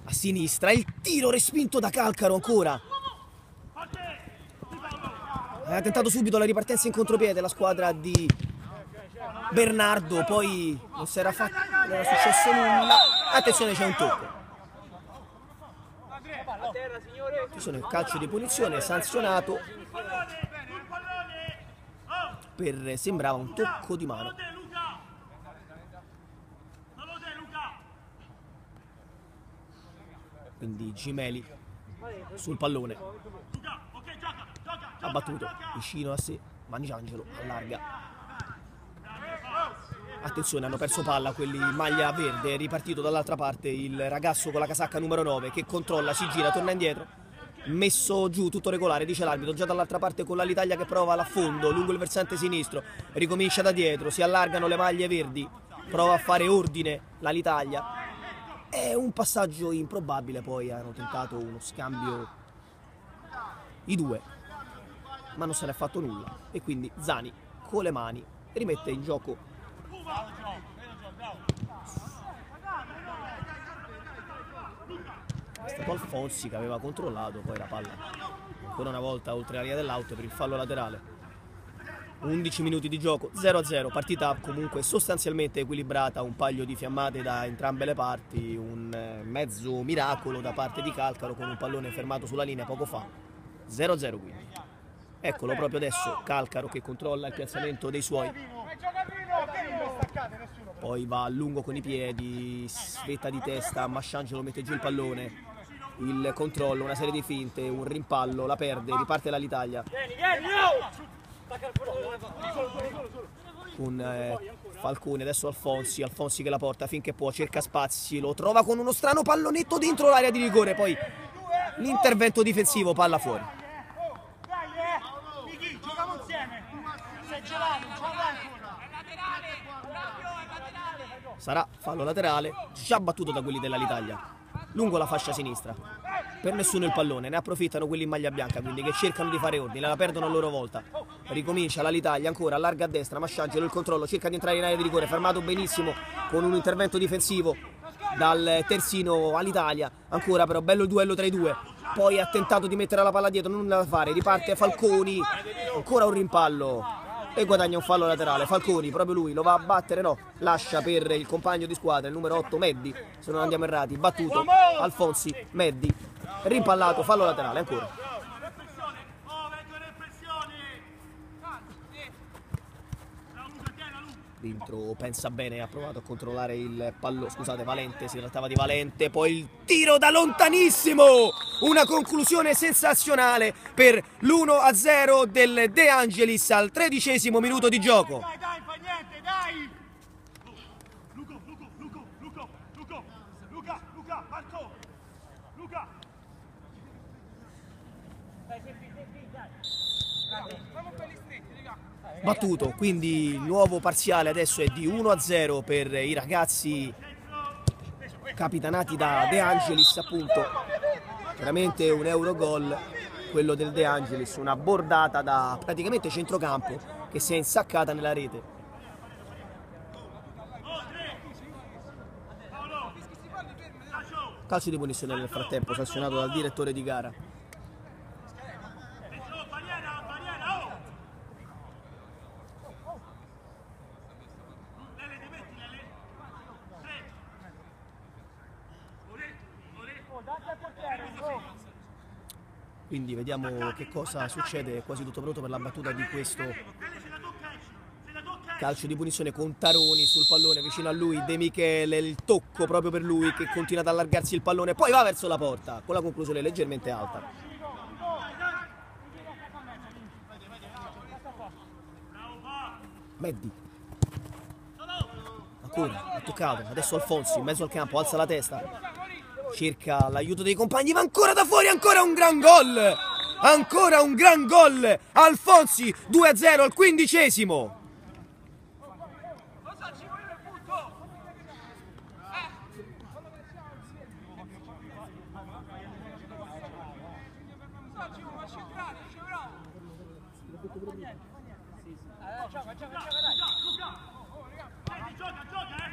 a sinistra, il tiro respinto da Calcaro ancora. Ha tentato subito la ripartenza in contropiede la squadra di Bernardo, poi non era successo nulla. Attenzione, c'è un tocco. Attenzione, calcio di punizione sanzionato per, sembrava un tocco di mano. Quindi Gimeli sul pallone, ha battuto vicino a sé, Mangiangelo allarga. Attenzione, hanno perso palla quelli in maglia verde, è ripartito dall'altra parte il ragazzo con la casacca numero 9 che controlla, si gira, torna indietro, messo giù, tutto regolare, dice l'arbitro, già dall'altra parte con l'Italia che prova l'affondo lungo il versante sinistro, ricomincia da dietro, si allargano le maglie verdi, prova a fare ordine l'Italia. È un passaggio improbabile, poi hanno tentato uno scambio i due, ma non se ne è fatto nulla e quindi Zani con le mani rimette in gioco. È stato Alfonsi che aveva controllato poi la palla ancora una volta oltre la linea dell'auto per il fallo laterale. 11 minuti di gioco, 0-0, partita comunque sostanzialmente equilibrata, un paio di fiammate da entrambe le parti, un mezzo miracolo da parte di Calcaro con un pallone fermato sulla linea poco fa. 0-0 quindi. Eccolo proprio adesso Calcaro che controlla il piazzamento dei suoi. Poi va a lungo con i piedi, svetta di testa, Masciangelo mette giù il pallone, il controllo, una serie di finte, un rimpallo, la perde, riparte l'Italia. Con Falcone, adesso Alfonsi che la porta finché può, cerca spazi, lo trova con uno strano pallonetto dentro l'area di rigore, poi l'intervento difensivo, palla fuori. Sarà fallo laterale, già battuto da quelli dell'Italia, lungo la fascia sinistra. Per nessuno il pallone, ne approfittano quelli in maglia bianca, quindi che cercano di fare ordine, la perdono a loro volta. Ricomincia l'Italia ancora, allarga a destra, Masciangelo il controllo, cerca di entrare in area di rigore, fermato benissimo con un intervento difensivo dal terzino all'Italia. Ancora però, bello il duello tra i due, poi ha tentato di mettere la palla dietro, nulla da fare, riparte Falconi, ancora un rimpallo e guadagna un fallo laterale. Falconi, proprio lui, lo va a battere, no, lascia per il compagno di squadra, il numero 8 Meddi, se non andiamo errati, battuto, Alfonsi, Meddi, rimpallato, fallo laterale ancora. Dentro pensa bene, ha provato a controllare il pallone, scusate, Valente, si trattava di Valente, poi il tiro da lontanissimo, una conclusione sensazionale per l'1-0 del De Angelis al 13° minuto di gioco. Dai, fa niente, dai! Luca, Marco! Luca! Battuto, quindi il nuovo parziale adesso è di 1-0 per i ragazzi capitanati da De Angelis, appunto. Veramente un Eurogol quello del De Angelis, una bordata da praticamente centrocampo che si è insaccata nella rete. Calcio di punizione nel frattempo, sanzionato dal direttore di gara. Quindi vediamo che cosa succede, è quasi tutto pronto per la battuta di questo calcio di punizione con Taroni sul pallone, vicino a lui De Michele, il tocco proprio per lui che continua ad allargarsi il pallone, poi va verso la porta con la conclusione leggermente alta. Meddi ancora, ha toccato, adesso Alfonsi in mezzo al campo, alza la testa, cerca l'aiuto dei compagni, va ancora da fuori, ancora un gran gol! Ancora un gran gol! Alfonsi 2-0 al 15°.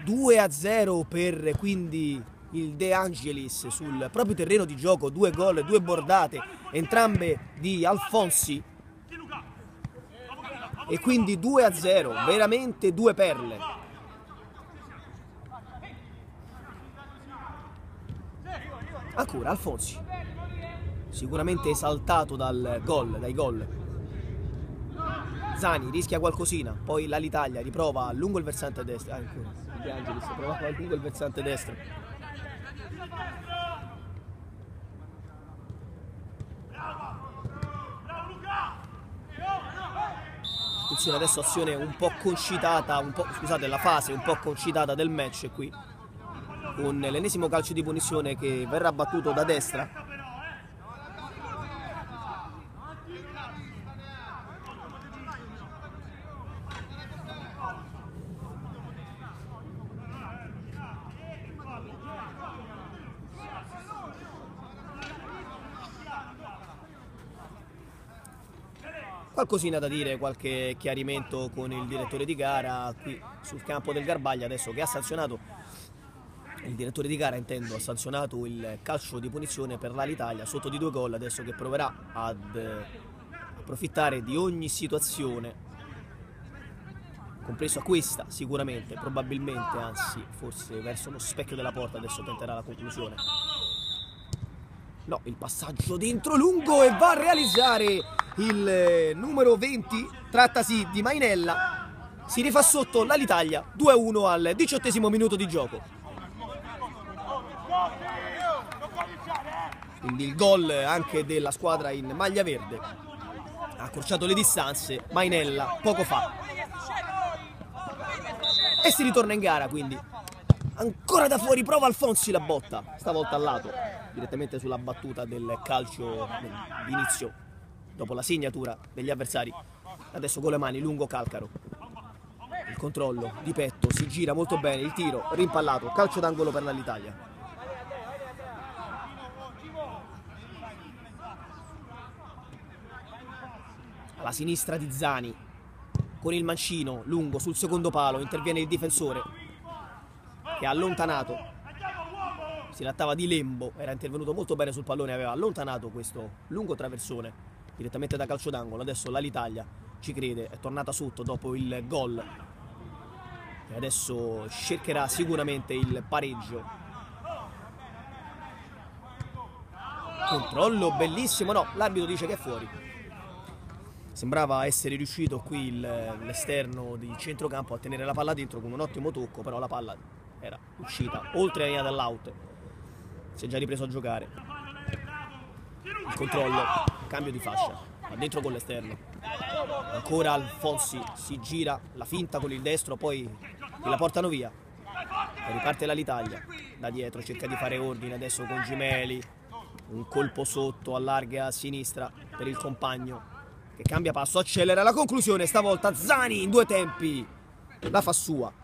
2-0 per quindi il De Angelis sul proprio terreno di gioco, 2 gol, 2 bordate, entrambe di Alfonsi, e quindi 2-0, veramente 2 perle. Ancora Alfonsi, sicuramente esaltato dai gol. Zani rischia qualcosina, poi l'Alitalia riprova lungo il versante destro, ancora De Angelis prova lungo il versante destro. Attenzione, adesso azione un po' concitata, scusate, la fase un po' concitata del match qui, con l'ennesimo calcio di punizione che verrà battuto da destra. Qualcosina da dire, qualche chiarimento con il direttore di gara qui sul campo del Garbaglia, adesso che ha sanzionato, il direttore di gara intendo, ha sanzionato il calcio di punizione per l'Alitalia sotto di 2 gol, adesso che proverà ad approfittare di ogni situazione, compreso a questa sicuramente, probabilmente, anzi forse verso lo specchio della porta, adesso tenterà la conclusione. No, il passaggio dentro lungo e va a realizzare il numero 20, trattasi di Mainella, si rifà sotto l'Alitalia 2-1 al 18° minuto di gioco. Quindi il gol anche della squadra in maglia verde, ha accorciato le distanze Mainella poco fa. E si ritorna in gara, quindi ancora da fuori prova Alfonsi la botta, stavolta al lato, direttamente sulla battuta del calcio d'inizio dopo la segnatura degli avversari. Adesso con le mani lungo Calcaro, il controllo di petto, si gira molto bene, il tiro rimpallato, calcio d'angolo per l'Alitalia. Alla sinistra di Zani, con il mancino lungo sul secondo palo, interviene il difensore che ha allontanato, si trattava di Lembo, era intervenuto molto bene sul pallone, aveva allontanato questo lungo traversone direttamente da calcio d'angolo. Adesso l'Alitalia ci crede, è tornata sotto dopo il gol e adesso cercherà sicuramente il pareggio. Controllo bellissimo, no, l'arbitro dice che è fuori. Sembrava essere riuscito qui l'esterno di centrocampo a tenere la palla dentro con un ottimo tocco, però la palla era uscita oltre la linea dell'out, si è già ripreso a giocare. Il controllo, cambio di fascia, va dentro con l'esterno, ancora Alfonsi si gira, la finta con il destro, poi la portano via e riparte l'Alitalia da dietro, cerca di fare ordine adesso con Gimeli, un colpo sotto, allarga a sinistra per il compagno che cambia passo, accelera, la conclusione stavolta Zani in 2 tempi la fa sua.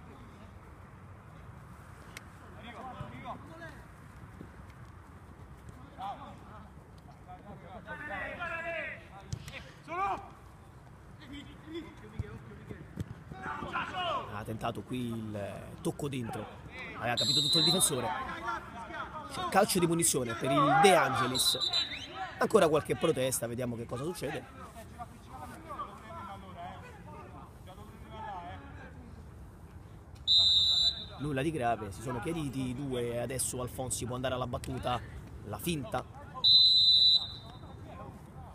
Ha tentato qui il tocco dentro, aveva capito tutto il difensore. C'è calcio di punizione per il De Angelis, ancora qualche protesta, vediamo che cosa succede. Nulla di grave, si sono chiariti i due e adesso Alfonsi può andare alla battuta, la finta.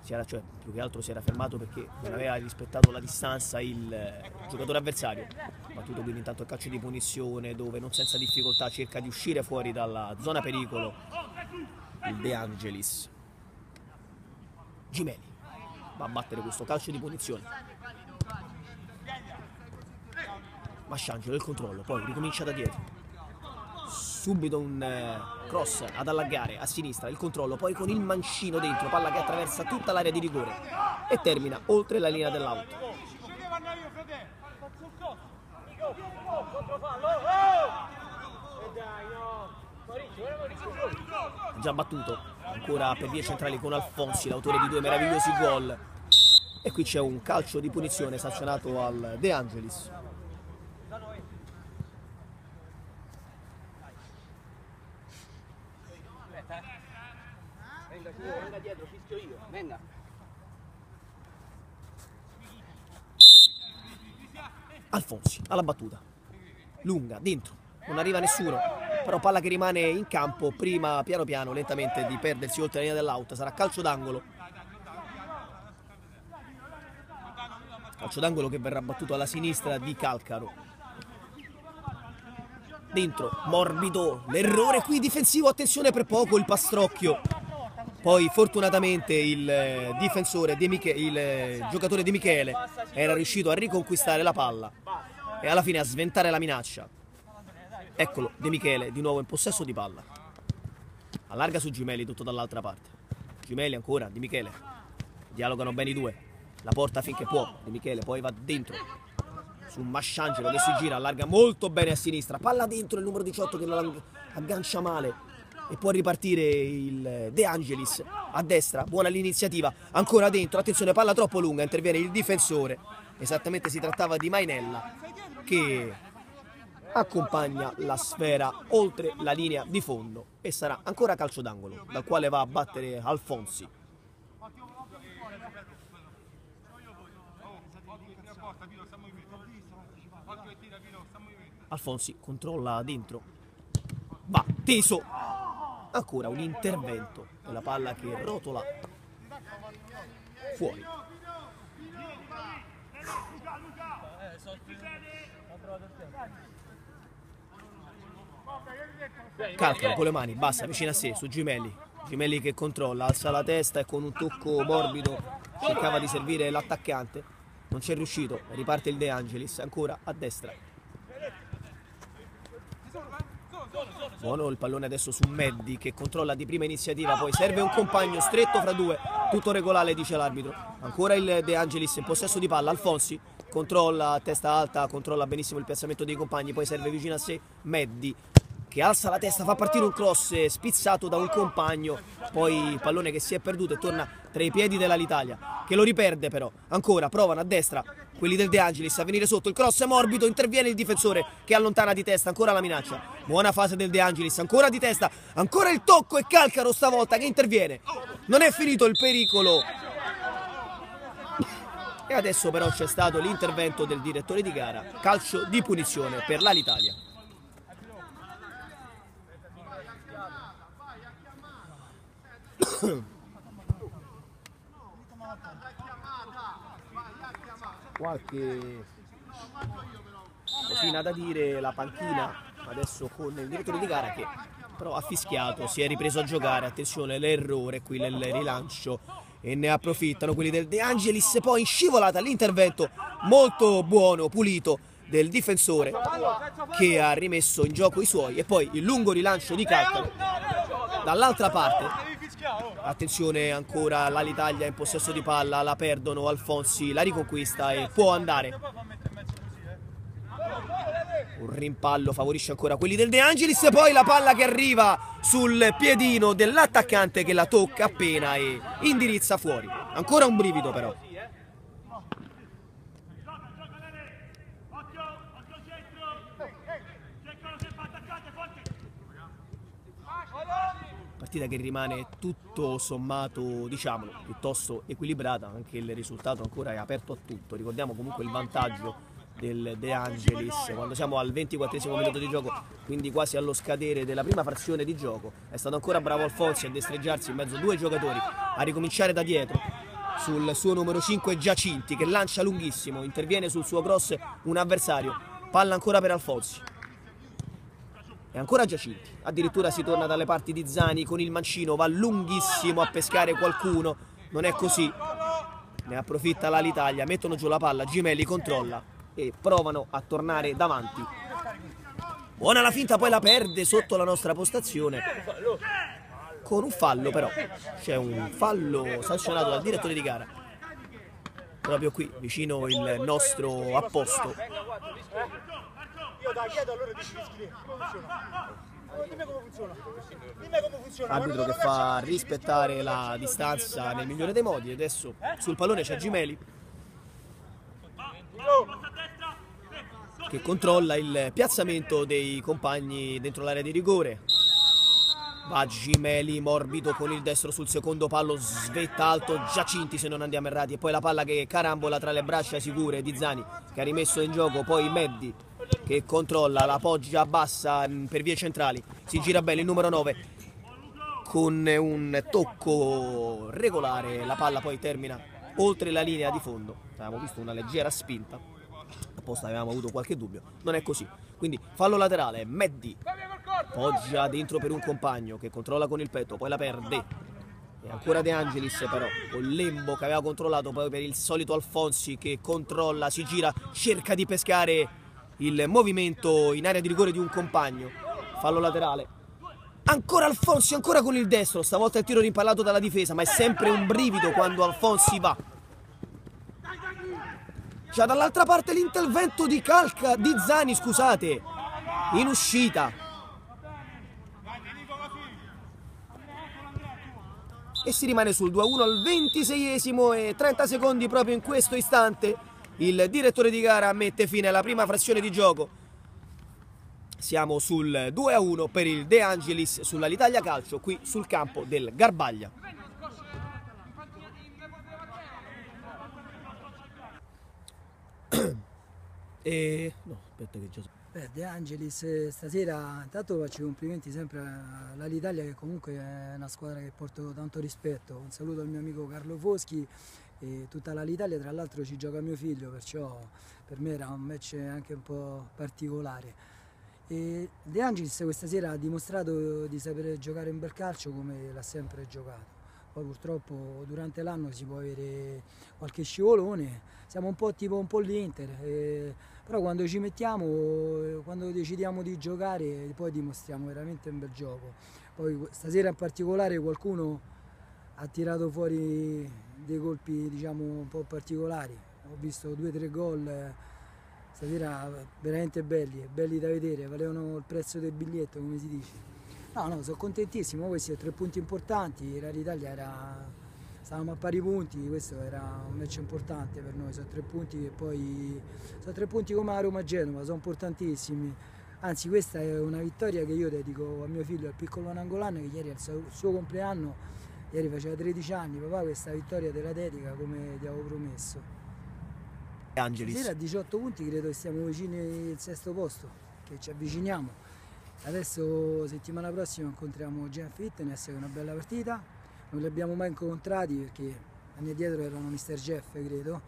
Cioè, più che altro si era fermato perché non aveva rispettato la distanza il giocatore avversario. Battuto quindi intanto il calcio di punizione dove non senza difficoltà cerca di uscire fuori dalla zona pericolo il De Angelis. Gimeli va a battere questo calcio di punizione. Masciangelo il controllo, poi ricomincia da dietro. Subito un cross ad allargare a sinistra, il controllo, poi con il mancino dentro, palla che attraversa tutta l'area di rigore e termina oltre la linea dell'out. Già battuto, ancora per vie centrali con Alfonsi, l'autore di 2 meravigliosi gol. E qui c'è un calcio di punizione sanzionato al De Angelis. Venga dietro, fischio io, venga. Alfonsi alla battuta, lunga, dentro, non arriva nessuno, però palla che rimane in campo prima piano piano, lentamente, di perdersi oltre la linea dell'out. Sarà calcio d'angolo. Calcio d'angolo che verrà battuto alla sinistra di Calcaro. Dentro, morbido, l'errore qui difensivo, attenzione per poco il pastrocchio. Poi fortunatamente il difensore, il giocatore De Michele era riuscito a riconquistare la palla e alla fine a sventare la minaccia. Eccolo, De Michele di nuovo in possesso di palla. Allarga su Gimeli, tutto dall'altra parte. Gimeli ancora, De Michele. Dialogano bene i due. La porta finché può, De Michele poi va dentro. Su Masciangelo che si gira, allarga molto bene a sinistra. Palla dentro, il numero 18 che non aggancia male. E può ripartire il De Angelis a destra, buona l'iniziativa, ancora dentro, attenzione, palla troppo lunga, interviene il difensore, esattamente si trattava di Mainella che accompagna la sfera oltre la linea di fondo e sarà ancora calcio d'angolo dal quale va a battere Alfonsi. Alfonsi controlla dentro, va teso. Ancora un intervento della palla che rotola fuori. Calcolo con le mani, bassa, vicino a sé, su Gimeli. Gimeli che controlla, alza la testa e con un tocco morbido cercava di servire l'attaccante. Non ci è riuscito, riparte il De Angelis, ancora a destra. Buono il pallone adesso su Meddi che controlla di prima iniziativa, poi serve un compagno stretto fra due, tutto regolare dice l'arbitro. Ancora il De Angelis in possesso di palla, Alfonsi controlla a testa alta, controlla benissimo il piazzamento dei compagni, poi serve vicino a sé Meddi che alza la testa, fa partire un cross spizzato da un compagno, poi il pallone che si è perduto e torna tra i piedi dell'Alitalia che lo riperde però. Ancora provano a destra quelli del De Angelis a venire sotto, il cross è morbido, interviene il difensore che allontana di testa, ancora la minaccia, buona fase del De Angelis, ancora di testa, ancora il tocco e Calcaro stavolta che interviene, non è finito il pericolo e adesso però c'è stato l'intervento del direttore di gara, calcio di punizione per l'Alitalia. Qualche cosina da dire, la panchina adesso con il direttore di gara che però ha fischiato, si è ripreso a giocare, attenzione l'errore qui nel rilancio e ne approfittano quelli del De Angelis, poi in scivolata l'intervento molto buono, pulito del difensore che ha rimesso in gioco i suoi e poi il lungo rilancio di Calcaro dall'altra parte. Attenzione ancora l'Alitalia in possesso di palla, la perdono, Alfonsi la riconquista e può andare. Un rimpallo favorisce ancora quelli del De Angelis e poi la palla che arriva sul piedino dell'attaccante che la tocca appena e indirizza fuori. Ancora un brivido però. Partita che rimane tutto sommato, diciamolo, piuttosto equilibrata, anche il risultato ancora è aperto a tutto. Ricordiamo comunque il vantaggio del De Angelis quando siamo al 24esimo minuto di gioco, quindi quasi allo scadere della prima frazione di gioco. È stato ancora bravo Alfonsi a destreggiarsi in mezzo a due giocatori, a ricominciare da dietro sul suo numero 5 Giacinti che lancia lunghissimo, interviene sul suo cross un avversario, palla ancora per Alfonsi. E ancora Giacinti, addirittura si torna dalle parti di Zani con il mancino, va lunghissimo a pescare qualcuno, non è così, ne approfitta l'Alitalia, mettono giù la palla, Gimeli controlla e provano a tornare davanti. Buona la finta, poi la perde sotto la nostra postazione, con un fallo però, c'è un fallo sanzionato dal direttore di gara, proprio qui vicino il nostro apposto. Io da chiedo allora dici fischi lì, come funziona? Dimmi come funziona. Dimmi come funziona. Arbitro che fa rispettare la distanza nel migliore dei modi. Adesso sul pallone c'è Gimeli che controlla il piazzamento dei compagni dentro l'area di rigore. Va Gimeli morbido con il destro sul secondo palo, svetta alto Giacinti se non andiamo errati, e poi la palla che carambola tra le braccia sicure di Zani che ha rimesso in gioco, poi Meddi che controlla, la poggia bassa per vie centrali, si gira bene il numero 9 con un tocco regolare, la palla poi termina oltre la linea di fondo. Avevamo visto una leggera spinta, apposta avevamo avuto qualche dubbio, non è così, quindi fallo laterale, Meddi poggia dentro per un compagno che controlla con il petto, poi la perde, e ancora De Angelis però con Lembo che aveva controllato, poi per il solito Alfonsi che controlla, si gira, cerca di pescare il movimento in area di rigore di un compagno, fallo laterale, ancora Alfonsi, ancora con il destro, stavolta il tiro rimpallato dalla difesa, ma è sempre un brivido quando Alfonsi va. Già dall'altra parte l'intervento di Zani, scusate, in uscita, e si rimane sul 2-1 al 26esimo e 30 secondi proprio in questo istante. Il direttore di gara mette fine alla prima frazione di gioco. Siamo sul 2-1 per il De Angelis sull'Alitalia Calcio qui sul campo del Garbaglia. No, aspetta che già... De Angelis stasera intanto faccio i complimenti sempre all'Alitalia, che comunque è una squadra che porto tanto rispetto. Un saluto al mio amico Carlo Foschi e tutta l'Alitalia, tra l'altro ci gioca mio figlio, perciò per me era un match anche un po' particolare. E De Angelis questa sera ha dimostrato di sapere giocare un bel calcio come l'ha sempre giocato. Poi purtroppo durante l'anno si può avere qualche scivolone, siamo un po' tipo un po' l'Inter, però quando ci mettiamo, quando decidiamo di giocare, poi dimostriamo veramente un bel gioco. Poi stasera in particolare qualcuno ha tirato fuori dei colpi, diciamo, un po' particolari. Ho visto 2 o 3 gol stasera veramente belli da vedere, valevano il prezzo del biglietto, come si dice. No, sono contentissimo, questi sono 3 punti importanti, l'Italia stavamo a pari punti, questo era un match importante per noi, sono 3 punti che poi, sono 3 punti come la Roma-Genova, sono importantissimi, anzi questa è una vittoria che io dedico a mio figlio, al piccolo Nangolan, che ieri è il suo compleanno, ieri faceva 13 anni, papà questa vittoria te la dedica come ti avevo promesso. Angelis. Stasera a 18 punti credo che stiamo vicini al 6° posto, che ci avviciniamo. Adesso settimana prossima incontriamo Gen Fitness, che è una bella partita, non li abbiamo mai incontrati perché anni addietro erano Mr. Jeff credo,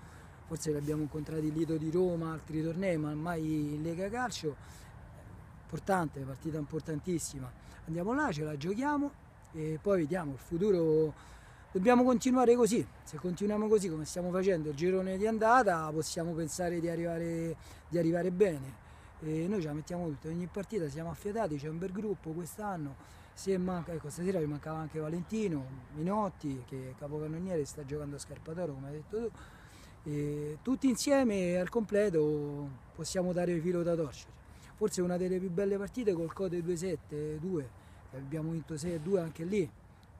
forse li abbiamo incontrati in Lido di Roma, altri tornei, ma mai in Lega Calcio. Importante, partita importantissima, andiamo là, ce la giochiamo e poi vediamo il futuro. Dobbiamo continuare così, se continuiamo così come stiamo facendo il girone di andata possiamo pensare di arrivare bene. E noi ce la mettiamo tutte, ogni partita siamo affiatati, c'è un bel gruppo quest'anno, ecco stasera mi mancava anche Valentino, Minotti che è capocannoniere, sta giocando a Scarpatoro come hai detto tu, e tutti insieme al completo possiamo dare filo da torcere. Forse una delle più belle partite col Code 2-7-2, abbiamo vinto 6-2 anche lì,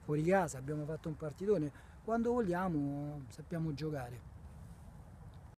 fuori casa, abbiamo fatto un partitone, quando vogliamo sappiamo giocare.